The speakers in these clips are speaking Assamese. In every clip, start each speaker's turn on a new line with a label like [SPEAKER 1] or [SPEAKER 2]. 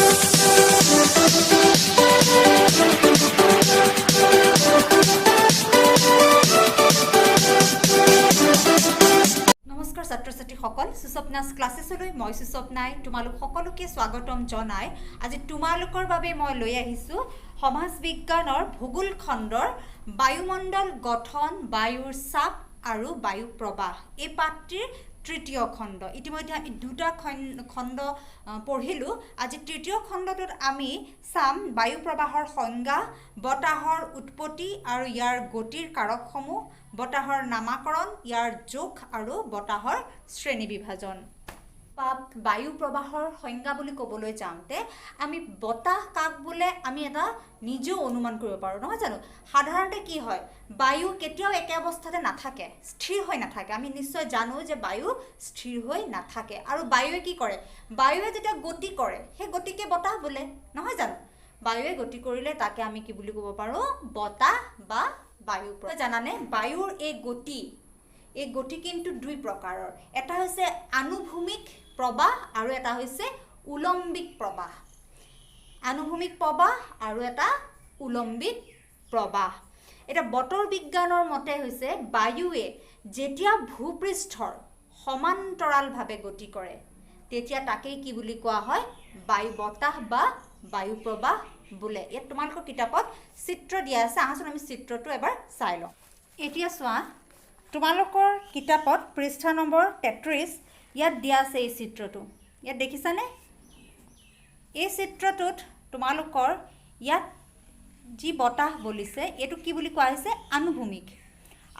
[SPEAKER 1] নমস্কাৰ ছাত্ৰ-ছাত্ৰীসকল, সুস্বপ্নাছ ক্লাছেছলৈ মই সুস্বপ্নাই তোমালোক সকলোকে স্বাগতম জনাই আজি তোমালোকৰ বাবে মই লৈ আহিছোঁ সমাজ বিজ্ঞানৰ ভূগোল খণ্ডৰ বায়ুমণ্ডল গঠন, বায়ুৰ চাপ আৰু বায়ু প্ৰবাহ এই পাঠটিৰ তৃতীয় খণ্ড। ইতিমধ্যে আমি দুটা খণ্ড পঢ়িলোঁ। আজি তৃতীয় খণ্ডটোত আমি চাম বায়ু প্ৰবাহৰ সংজ্ঞা, বতাহৰ উৎপত্তি আৰু ইয়াৰ গতিৰ কাৰকসমূহ, বতাহৰ নামাকৰণ, ইয়াৰ জোখ আৰু বতাহৰ শ্ৰেণী বিভাজন। বায়ু প্ৰবাহৰ সংজ্ঞা বুলি ক'বলৈ যাওঁতে আমি বতাহ কাক বোলে আমি এটা নিজেও অনুমান কৰিব পাৰোঁ, নহয় জানো? সাধাৰণতে কি হয়, বায়ু কেতিয়াও একে অৱস্থাতে নাথাকে, স্থিৰ হৈ নাথাকে। আমি নিশ্চয় জানো যে বায়ু স্থিৰ হৈ নাথাকে। আৰু বায়ুৱে কি কৰে? বায়ুৱে যেতিয়া গতি কৰে সেই গতিকে বতাহ বোলে, নহয় জানো? বায়ুৱে গতি কৰিলে তাকে আমি কি বুলি ক'ব পাৰোঁ? বতাহ বা বায়ু। জানানে বায়ুৰ এই গতি কিন্তু দুই প্ৰকাৰৰ। এটা হৈছে আনুভূমিক প্ৰবাহ আৰু এটা হৈছে উলম্বিক প্ৰবাহ। আনুভূমিক প্ৰবাহ আৰু এটা উলম্বিক প্ৰবাহ। এটা বতৰ বিজ্ঞানৰ মতে হৈছে বায়ুৱে যেতিয়া ভূপৃষ্ঠৰ সমান্তৰালভাৱে গতি কৰে তেতিয়া তাকেই কি বুলি কোৱা হয়? বায়ু বতাহ বা বায়ু প্ৰবাহ বোলে। ইয়াত তোমালোকৰ কিতাপত চিত্ৰ দিয়া আছে, আহাচোন আমি চিত্ৰটো এবাৰ চাই লওঁ। এতিয়া চোৱা, তোমালোকৰ কিতাপত পৃষ্ঠা নম্বৰ 33 ইয়াত দিয়া আছে এই চিত্ৰটো। ইয়াত দেখিছানে? এই চিত্ৰটোত তোমালোকৰ ইয়াত যি বতাহ বলিছে এইটো কি বুলি কোৱা হৈছে? আনুভূমিক।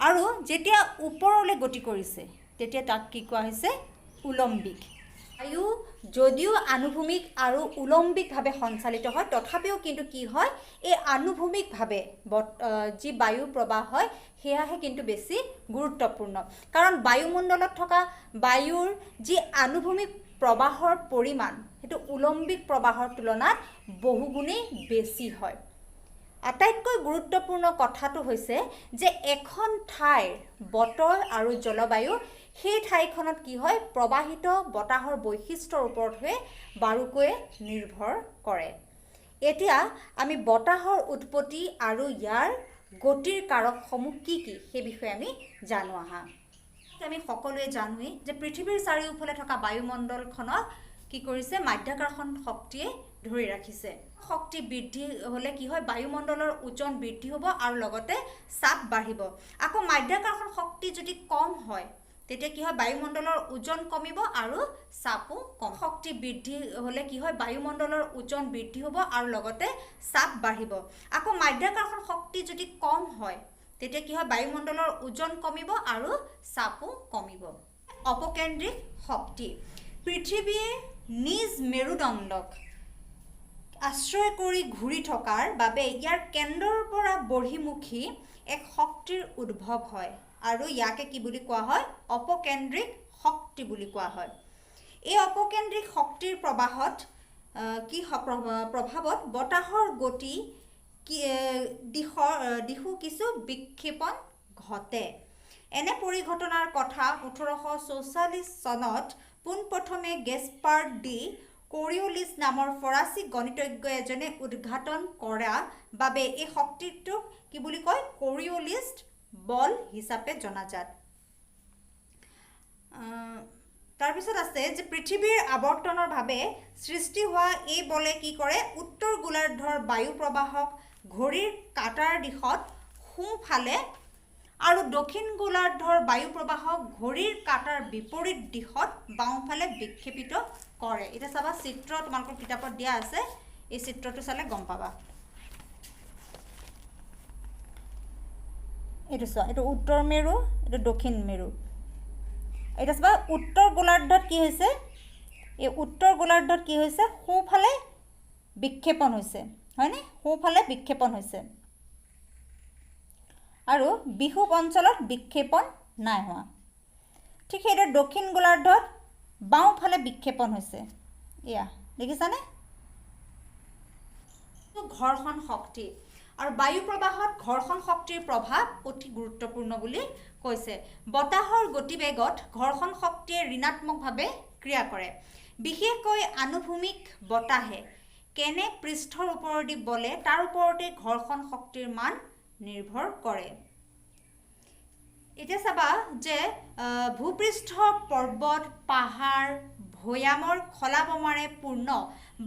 [SPEAKER 1] আৰু যেতিয়া ওপৰলৈ গতি কৰিছে তেতিয়া তাক কি কোৱা হৈছে? উলম্বিক। বায়ু যদিও আনুভূমিক আৰু উলম্বিকভাৱে সঞ্চালিত হয় তথাপিও কিন্তু কি হয়, এই আনুভূমিকভাৱে যি বায়ু প্ৰবাহ হয় সেয়াহে কিন্তু বেছি গুৰুত্বপূৰ্ণ। কাৰণ বায়ুমণ্ডলত থকা বায়ুৰ যি আনুভূমিক প্ৰবাহৰ পৰিমাণ সেইটো উলম্বিক প্ৰবাহৰ তুলনাত বহুগুণেই বেছি হয়। আটাইতকৈ গুৰুত্বপূৰ্ণ কথাটো হৈছে যে এখন ঠাইৰ বতৰ আৰু জলবায়ু সেই ঠাইখনত কি হয়, প্ৰবাহিত বতাহৰ বৈশিষ্ট্যৰ ওপৰতহে বাৰুকৈয়ে নিৰ্ভৰ কৰে। এতিয়া আমি বতাহৰ উৎপত্তি আৰু ইয়াৰ গতিৰ কাৰকসমূহ কি কি সেই বিষয়ে আমি জানো আহা। আমি সকলোৱে জানোৱেই যে পৃথিৱীৰ চাৰিওফালে থকা বায়ুমণ্ডলখনক কি কৰিছে? মাধ্যাকৰ্ষণ শক্তিয়ে ধৰি ৰাখিছে। শক্তি বৃদ্ধি হ'লে কি হয়? বায়ুমণ্ডলৰ ওজন বৃদ্ধি হ'ব আৰু লগতে চাপ বাঢ়িব। আকৌ মাধ্যাকৰ্ষণ শক্তি যদি কম হয় তেতিয়া কি হয়? বায়ুমণ্ডলৰ ওজন কমিব আৰু চাপো কম। শক্তি বৃদ্ধি হ'লে কি হয়? বায়ুমণ্ডলৰ ওজন বৃদ্ধি হ'ব আৰু লগতে চাপ বাঢ়িব। আকৌ মাধ্যাকৰ্ষণ শক্তি যদি কম হয় তেতিয়া কি হয়? বায়ুমণ্ডলৰ ওজন কমিব আৰু চাপো কমিব। অপকেন্দ্ৰিক শক্তি। পৃথিৱীয়ে নিজ মেৰুদণ্ডক আশ্ৰয় কৰি ঘূৰি থকাৰ বাবে ইয়াৰ কেন্দ্ৰৰ পৰা বহিৰ্মুখী এক শক্তিৰ উদ্ভৱ হয় আৰু ইয়াকে কি বুলি কোৱা হয়? অপকেন্দ্ৰিক শক্তি বুলি কোৱা হয়। এই অপকেন্দ্ৰিক শক্তিৰ প্ৰভাৱত বতাহৰ গতি দিশো কিছু বিক্ষেপণ ঘটে। এনে পৰিঘটনাৰ কথা 1844 চনত পোনপ্ৰথমে গেস্পাৰ ডি কৰিঅলিছ নামৰ ফৰাচী গণিতজ্ঞ এজনে উদ্ঘাটন কৰা বাবে এই শক্তিটোক কি বুলি কয়? কৰিঅলিছ বল হিচাপে জনাজাত। তাৰপিছত আছে যে পৃথিৱীৰ আৱৰ্তনৰ বাবে সৃষ্টি হোৱা এই বলে কি কৰে? উত্তৰ গোলাৰ্ধৰ বায়ু প্ৰবাহক ঘড়ীৰ কাঁটাৰ দিশত সোঁফালে আৰু দক্ষিণ গোলাৰ্ধৰ বায়ু প্ৰবাহক ঘড়ীৰ কাঁটাৰ বিপৰীত দিশত বাওঁফালে বিক্ষেপিত কৰে। এতিয়া চাবা, চিত্ৰ তোমালোকৰ কিতাপত দিয়া আছে, এই চিত্ৰটো চালে গম পাবা। এইটো চোৱা, এইটো উত্তৰ মেৰু, এইটো দক্ষিণ মেৰু। এতিয়া চাবা উত্তৰ গোলাৰ্ধত কি হৈছে? এই উত্তৰ গোলাৰ্ধত কি হৈছে? সোঁফালে বিক্ষেপণ হৈছে, হয়নে? সোঁফালে বিক্ষেপণ হৈছে আৰু বিষুৱ অঞ্চলত বিক্ষেপণ নাই হোৱা। ঠিক সেইদৰে দক্ষিণ গোলাৰ্ধত বাওঁফালে বিক্ষেপণ হৈছে। এয়া দেখিছানে? ঘৰ্ষণ শক্তি আৰু বায়ু প্ৰবাহত ঘৰ্ষণ শক্তিৰ প্ৰভাৱ অতি গুৰুত্বপূৰ্ণ বুলি কৈছে। বতাহৰ গতিবেগত ঘৰ্ষণ শক্তিয়ে ঋণাত্মকভাৱে ক্ৰিয়া কৰে। বিশেষকৈ আনুভূমিক বতাহে কেনে পৃষ্ঠৰ ওপৰেদি বলে তাৰ ওপৰতে ঘৰ্ষণ শক্তিৰ মান নিৰ্ভৰ কৰে এতিয়া চাবা যে ভূপৃষ্ঠ পৰ্বত পাহাৰ ভৈয়ামৰ খলাবমাৰে পূৰ্ণ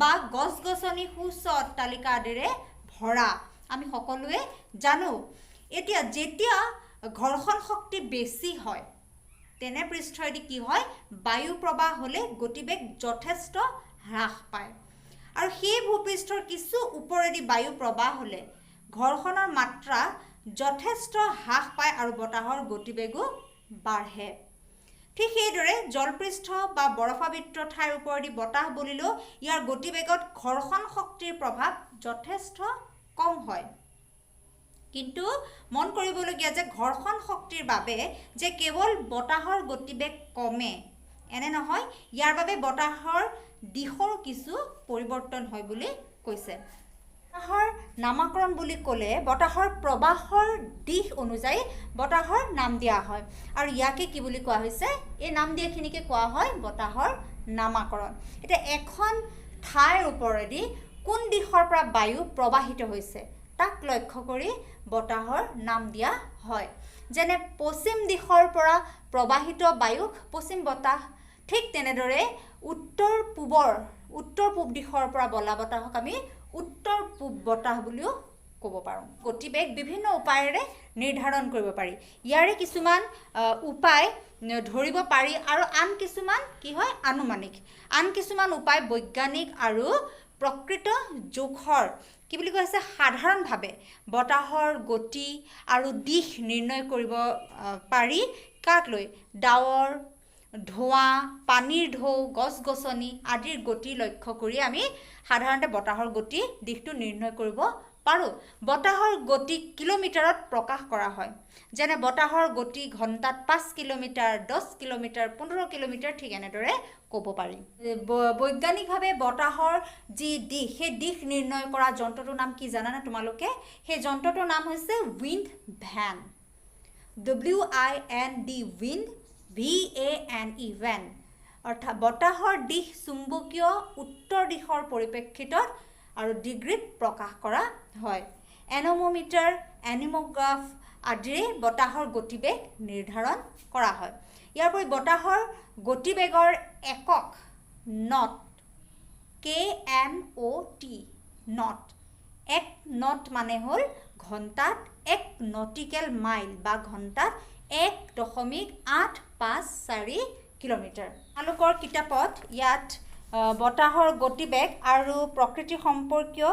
[SPEAKER 1] বা গছ-গছনি সুউচ্চ অট্টালিকা আদিৰে ভৰা আমি সকলোৱে জানো এতিয়া যেতিয়া ঘৰ্ষণ শক্তি বেছি হয় তেনে পৃষ্ঠেদি কি হয় বায়ু প্ৰবাহ হলে গতিবেগ যথেষ্ট হ্ৰাস পায় আৰু সেই ভূপৃষ্ঠৰ কিছু ওপৰেদি বায়ু প্ৰবাহ হলে ঘৰ্ষণৰ মাত্ৰা যথেষ্ট হ্ৰাস পায় আৰু বতাহৰ গতিবেগো বাঢ়ে ঠিক সেইদৰে জলপৃষ্ঠ বা বৰফাবৃত ঠাইৰ ওপৰেদি বতাহ বলিলেও ইয়াৰ গতিবেগত ঘৰ্ষণ শক্তিৰ প্ৰভাৱ যথেষ্ট কম হয় কিন্তু মন কৰিবলগীয়া যে ঘৰ্ষণ শক্তিৰ বাবে যে কেৱল বতাহৰ গতিবেগ কমে এনে নহয় ইয়াৰ বাবে বতাহৰ দিশৰ কিছু পৰিৱৰ্তন হয় বুলি কৈছে বতাহৰ নামকৰণ বুলি ক'লে বতাহৰ প্ৰবাহৰ দিশ অনুযায়ী বতাহৰ নাম দিয়া হয় আৰু ইয়াকে কি বুলি কোৱা হৈছে এই নাম দিয়াখিনিকে কোৱা হয় বতাহৰ নামকৰণ এটা এখন ঠাইৰ ওপৰেদি কোন দিশৰ পৰা বায়ু প্ৰবাহিত হৈছে তাক লক্ষ্য কৰি বতাহৰ নাম দিয়া হয় যেনে পশ্চিম দিশৰ পৰা প্ৰবাহিত বায়ুক পশ্চিম বতাহ ঠিক তেনেদৰে উত্তৰ পূব দিশৰ পৰা বলা বতাহক আমি উত্তৰ পূব বতাহ বুলিও ক'ব পাৰোঁ গতিবেগ বিভিন্ন উপায়েৰে নিৰ্ধাৰণ কৰিব পাৰি ইয়াৰে কিছুমান উপায় ধৰিব পাৰি আৰু আন কিছুমান কি হয় আনুমানিক আন কিছুমান উপায় বৈজ্ঞানিক আৰু প্ৰকৃত জোখৰ কি বুলি কৈছে সাধাৰণভাৱে বতাহৰ গতি আৰু দিশ নিৰ্ণয় কৰিব পাৰি কাক লৈ ডাৱৰ ধোঁৱা পানীৰ ঢৌ গছ-গছনি আদিৰ গতি লক্ষ্য কৰি আমি সাধাৰণতে বতাহৰ গতি দিশটো নিৰ্ণয় কৰিব পাৰোঁ বতাহৰ গতি কিলোমিটাৰত প্ৰকাশ কৰা হয় যেনে বতাহৰ গতি ঘণ্টাত 5 কিলোমিটাৰ 10 কিলোমিটাৰ 15 কিলোমিটাৰ ঠিক এনেদৰে ক'ব পাৰি বৈজ্ঞানিকভাৱে বতাহৰ যি দিশ সেই দিশ নিৰ্ণয় কৰা যন্ত্ৰটোৰ নাম কি জানানে তোমালোকে সেই যন্ত্ৰটোৰ নাম হৈছে wind vane WIND wind VANE vane অৰ্থাৎ বতাহৰ দিশ চুম্বকীয় উত্তৰ দিশৰ পৰিপ্ৰেক্ষিতত আৰু ডিগ্ৰীত প্ৰকাশ কৰা হয় এনমোমিটাৰ এনিমোগ্ৰাফ আদিৰে বতাহৰ গতিবেগ নিৰ্ধাৰণ কৰা হয় ইয়াৰ উপৰি বতাহৰ গতিবেগৰ একক নট KNOT নট এক নট মানে হ'ল ঘণ্টাত 1 নটিকেল মাইল বা ঘণ্টাত 1.854 কিলোমিটাৰ আলোকৰ কিতাপত ইয়াত বতাহৰ গতিবেগ আৰু প্ৰকৃতি সম্পৰ্কীয়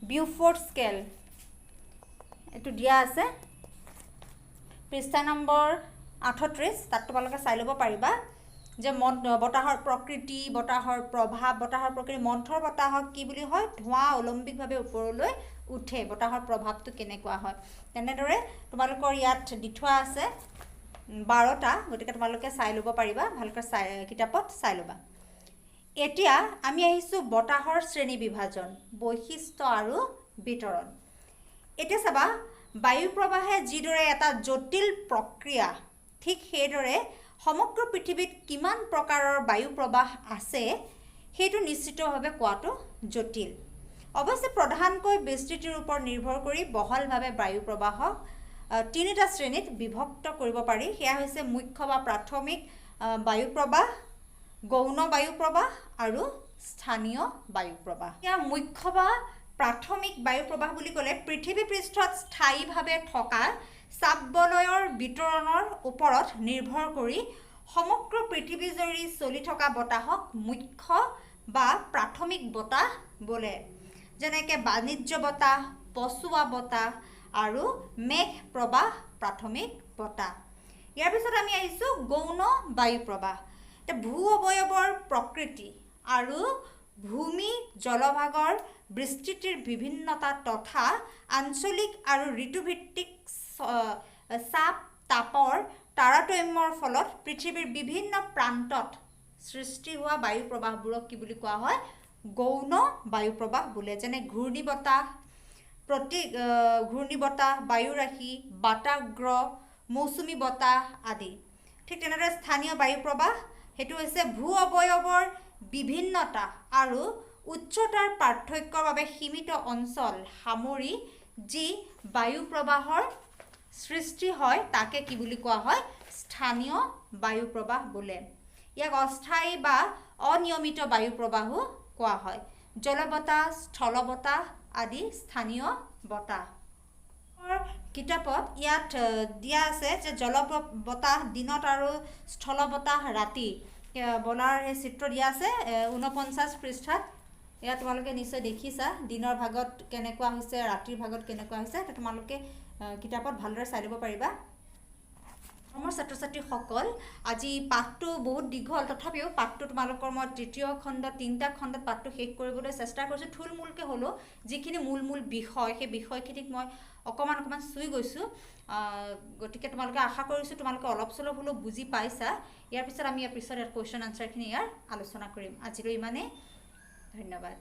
[SPEAKER 1] বিউফোৰ্ড স্কেল এটো দিয়া আছে পৃষ্ঠা নম্বৰ 38 তাত তোমালোকে চাই ল'ব পাৰিবা যে বতাহৰ প্ৰকৃতি বতাহৰ প্ৰভাৱ বতাহৰ প্ৰকৃতি মন্থৰ বতাহক কি বুলি হয় ধোঁৱা অলম্বিকভাৱে ওপৰলৈ উঠে বতাহৰ প্ৰভাৱটো কেনেকুৱা হয় তেনেদৰে তোমালোকৰ ইয়াত দি থোৱা আছে 12টা গতিকে তোমালোকে চাই ল'ব পাৰিবা ভালকৈ কিতাপত চাই ল'বা এতিয়া আমি আহিছোঁ বতাহৰ শ্ৰেণী বিভাজন বৈশিষ্ট্য আৰু বিতৰণ এতিয়া চাবা বায়ু প্ৰবাহে যিদৰে এটা জটিল প্ৰক্ৰিয়া ঠিক সেইদৰে সমগ্ৰ পৃথিৱীত কিমান প্ৰকাৰৰ বায়ু প্ৰবাহ আছে সেইটো নিশ্চিতভাৱে কোৱাটো জটিল অৱশ্যে প্ৰধানকৈ বিস্তৃতিৰ ওপৰত নিৰ্ভৰ কৰি বহলভাৱে বায়ু প্ৰবাহক তিনিটা শ্ৰেণীত বিভক্ত কৰিব পাৰি সেয়া হৈছে মুখ্য বা প্ৰাথমিক বায়ু প্ৰবাহ গৌণ বায়ু প্ৰবাহ আৰু স্থানীয় বায়ু প্ৰবাহ ইয়াৰ মুখ্য বা প্ৰাথমিক বায়ু প্ৰবাহ বুলি ক'লে পৃথিৱী পৃষ্ঠত স্থায়ীভাৱে থকা চাপবলয়ৰ বিতৰণৰ ওপৰত নিৰ্ভৰ কৰি সমগ্ৰ পৃথিৱীজুৰি চলি থকা বতাহক মুখ্য বা প্ৰাথমিক বতাহ বোলে যেনেকৈ বাণিজ্য বতাহ পচোৱা বতাহ আৰু মেঘ প্ৰবাহ প্ৰাথমিক বতাহ ইয়াৰ পিছত আমি আহিছোঁ গৌণ বায়ু প্ৰবাহ ভূ অৱয়ৱৰ প্ৰকৃতি আৰু ভূমি জলভাগৰ বিস্তৃতিৰ বিভিন্নতা তথা আঞ্চলিক আৰু ঋতুভিত্তিক চাপ তাপৰ তাৰতম্যৰ ফলত পৃথিৱীৰ বিভিন্ন প্ৰান্তত সৃষ্টি হোৱা বায়ু প্ৰবাহবোৰক কি বুলি কোৱা হয় গৌণ বায়ু প্ৰবাহ বোলে যেনে ঘূৰ্ণীবতাহ বায়ুৰাশি বাতাগ্ৰ মৌচুমী বতাহ আদি ঠিক তেনেদৰে স্থানীয় বায়ু প্ৰবাহ সেইটো হৈছে ভূ অৱয়ৱৰ বিভিন্নতা আৰু উচ্চতাৰ পাৰ্থক্যৰ বাবে সীমিত অঞ্চল সামৰি যি বায়ু প্ৰবাহৰ সৃষ্টি হয় তাকে কি বুলি কোৱা হয় স্থানীয় বায়ু প্ৰবাহ বোলে ইয়াক অস্থায়ী বা অনিয়মিত বায়ু প্ৰবাহো কোৱা হয় জলবতাহ স্থল বতাহ আদি স্থানীয় বতাহ কিতাপত ইয়াত দিয়া আছে যে জলবতাহ দিনত আৰু স্থল বতাহ ৰাতি বলাৰ এই চিত্ৰ দিয়া আছে 49 পৃষ্ঠাত এয়া তোমালোকে নিশ্চয় দেখিছা দিনৰ ভাগত কেনেকুৱা হৈছে ৰাতিৰ ভাগত কেনেকুৱা হৈছে তোমালোকে কিতাপত ভালদৰে চাই ল'ব পাৰিবা আমাৰ ছাত্ৰ ছাত্ৰীসকল আজি পাঠটো বহুত দীঘল তথাপিও পাঠটো তোমালোকৰ মই তৃতীয় খণ্ড তিনিটা খণ্ডত পাঠটো শেষ কৰিবলৈ চেষ্টা কৰিছোঁ থুলমূলকৈ হ'লেও যিখিনি মূল বিষয় সেই বিষয়খিনিক মই অকণমান চুই গৈছোঁ গতিকে তোমালোকে আশা কৰিছোঁ তোমালোকে অলপ চলপ হ'লেও বুজি পাইছা ইয়াৰ পিছত আমি ইয়াৰ পিছত কুৱেশ্যন আনচাৰখিনি ইয়াৰ আলোচনা কৰিম আজিলৈ ইমানেই ধন্যবাদ